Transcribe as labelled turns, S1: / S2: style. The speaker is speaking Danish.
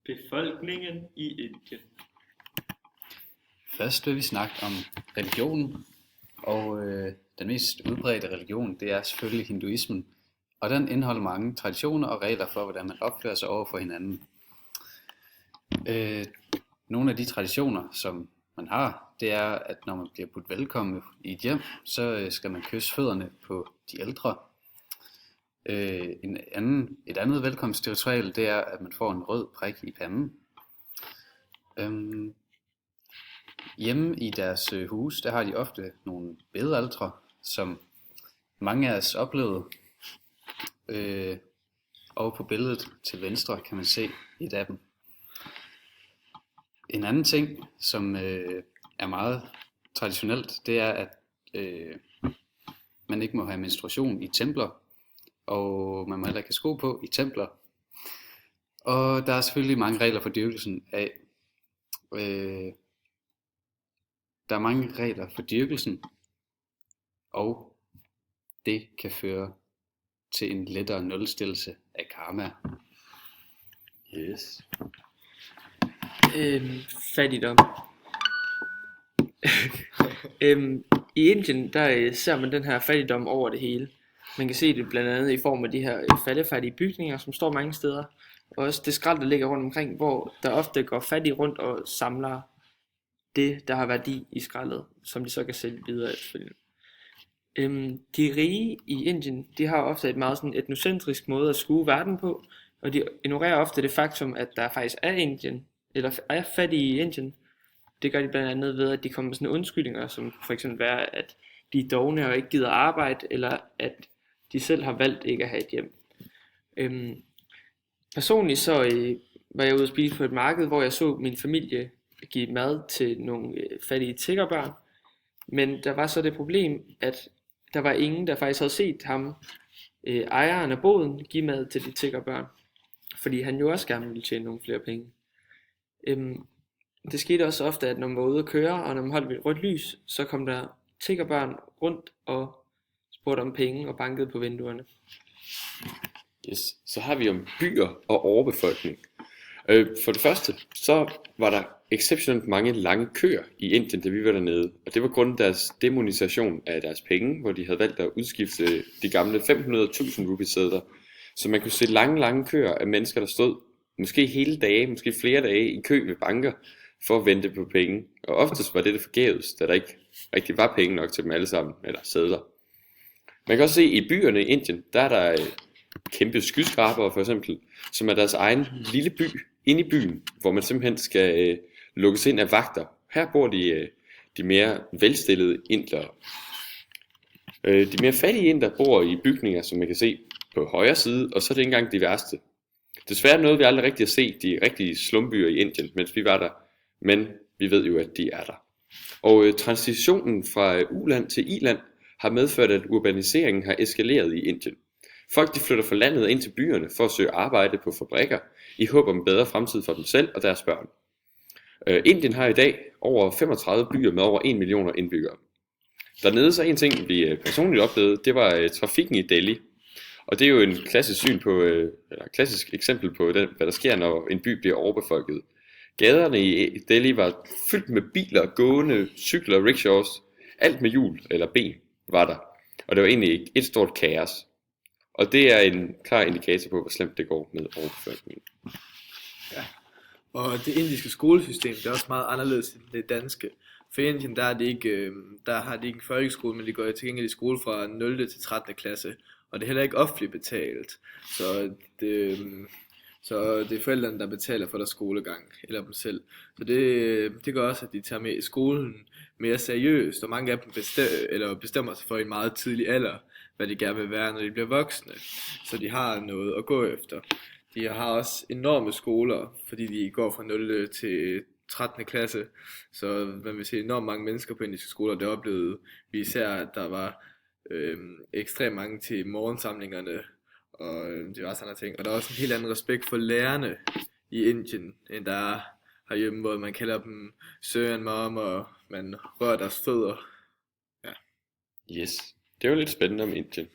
S1: Befolkningen i Indien.
S2: Først vil vi snakke om religion, og den mest udbredte religion, det er selvfølgelig hinduismen, og den indeholder mange traditioner og regler for, hvordan man opfører sig over for hinanden. Nogle af de traditioner, som man har, det er, at når man bliver budt velkommen i et hjem, så skal man kysse fødderne på de ældre. Et andet velkomstritual, det er, at man får en rød prik i panden. Hjemme i deres hus, der har de ofte nogle bedealtre, som mange af os oplevede. Og på billedet til venstre kan man se et af dem. En anden ting, som er meget traditionelt, det er, at man ikke må have menstruation i templer, og man må heller ikke have sko på i templer. Og der er selvfølgelig mange regler for dyrkelsen af. Der er mange regler for dyrkelsen, og det kan føre til en lettere nulstillelse af karma.
S1: Yes.
S3: Fattigdom. I Indien, der ser man den her fattigdom over det hele. Man kan se det blandt andet i form af de her faldefærdige bygninger, som står mange steder. Og også det skrald, der ligger rundt omkring, hvor der ofte går fattige rundt og samler det, der har værdi i skraldet, som de så kan sælge videre efterfølgende. De rige i Indien, de har ofte et meget sådan etnocentrisk måde at skue verden på, og de ignorerer ofte det faktum, at der faktisk er fattige i Indien. Det gør de blandt andet ved, at de kommer med sådan undskyldninger, som for eksempel være, at de er dovne og ikke gider arbejde, eller at de selv har valgt ikke at have et hjem. Personligt så var jeg ude at spise på et marked, hvor jeg så min familie give mad til nogle fattige tiggerbørn. Men der var så det problem, at der var ingen, der faktisk havde set ham, ejeren af boden, give mad til de tiggerbørn. Fordi han jo også gerne ville tjene nogle flere penge. Det skete også ofte, at når man var ude at køre, og når man holdt ved et rødt lys, så kom der tiggerbørn rundt og spurgte om penge og bankede på vinduerne.
S4: Yes. Så har vi om byer og overbefolkning. For det første, så var der exceptionelt mange lange køer i Indien, da vi var dernede. Og det var grundet deres demonisation af deres penge, hvor de havde valgt at udskifte de gamle 500.000 rupeesedler. Så man kunne se lange køer af mennesker, der stod måske hele dage, måske flere dage i kø ved banker for at vente på penge. Og oftest var det forgæves, da der ikke rigtig var penge nok til dem alle sammen, eller sedler. Man kan også se, at i byerne i Indien, der er der kæmpe skyskrabere for eksempel, som er deres egen lille by inde i byen, hvor man simpelthen skal lukkes ind af vagter. Her bor de mere velstillede indere. De mere fattige indere bor i bygninger, som man kan se på højre side, og så er det ikke engang de værste. Desværre noget, vi aldrig rigtig har set de rigtige slumbyer i Indien, mens vi var der, men vi ved jo, at de er der. Og transitionen fra u-land til i-land har medført, at urbaniseringen har eskaleret i Indien. Folk de flytter fra landet ind til byerne for at søge arbejde på fabrikker, i håb om en bedre fremtid for dem selv og deres børn. Indien har i dag over 35 byer med over 1 million indbyggere. Dernede så en ting, vi personligt oplevede, det var trafikken i Delhi. Og det er jo en klassisk eksempel på, hvad der sker, når en by bliver overbefolket. Gaderne i Delhi var fyldt med biler, gående, cykler, rickshaws, alt med hjul eller ben var der. Og det var egentlig et stort kaos. Og det er en klar indikator på, hvor slemt det går med overbefolkningen.
S5: Ja. Og det indiske skolesystem, det er også meget anderledes end det danske. For i Indien, der har de ikke en folkeskole, men de går til gengæld i skole fra 0. til 13. klasse. Og det er heller ikke offentligt betalt. Så det er forældrene, der betaler for deres skolegang, eller dem selv. Så det gør også, at de tager med i skolen mere seriøst, og mange af dem bestemmer sig for i en meget tidlig alder, hvad de gerne vil være, når de bliver voksne. Så de har noget at gå efter. De har også enorme skoler, fordi de går fra 0. til 13. klasse. Så man vil se enormt mange mennesker på indiske skoler. Det oplevede vi især, at der var ekstremt mange til morgensamlingerne, og diverse andre ting. Og der er også en helt anden respekt for lærerne i Indien, end der er herhjemme, hvor man kalder dem sir and mom, og man rører deres fødder. Ja.
S4: Yes, det var lidt spændende om Indien.